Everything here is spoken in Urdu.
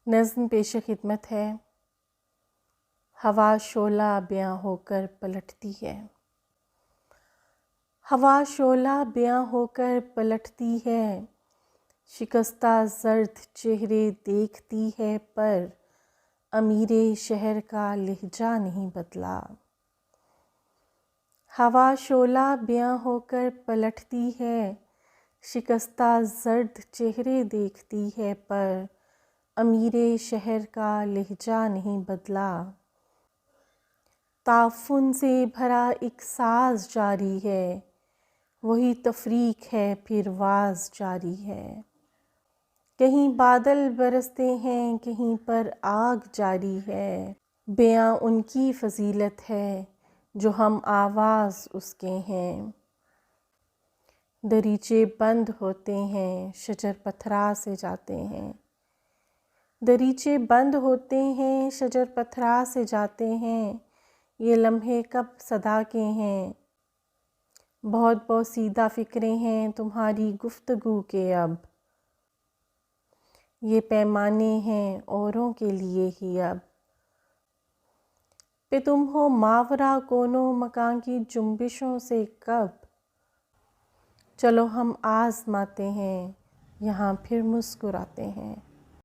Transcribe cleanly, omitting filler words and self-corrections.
نظم پیش خدمت ہے۔ ہوا شعلہ بیاں ہو کر پلٹتی ہے، ہوا شعلہ بیاں ہو کر پلٹتی ہے، شکستہ زرد چہرے دیکھتی ہے پر امیر شہر کا لہجہ نہیں بدلا۔ ہوا شعلہ بیاں ہو کر پلٹتی ہے، شکستہ زرد چہرے دیکھتی ہے پر امیر شہر کا لہجہ نہیں بدلا۔ تعفن سے بھرا ایک ساز جاری ہے، وہی تفریق ہے پھر واز جاری ہے۔ کہیں بادل برستے ہیں کہیں پر آگ جاری ہے، بیاں ان کی فضیلت ہے جو ہم آواز اس کے ہیں۔ دریچے بند ہوتے ہیں شجر پتھرا سے جاتے ہیں، دریچے بند ہوتے ہیں شجر پتھرا سے جاتے ہیں، یہ لمحے کب صدا کے ہیں، بہت پوسیدہ فکریں ہیں تمہاری گفتگو کے اب، یہ پیمانے ہیں اوروں کے لیے ہی اب۔ پہ تم ہو ماورا کونو مکاں کی جنبشوں سے کب، چلو ہم آزماتے ہیں یہاں پھر مسکراتے ہیں۔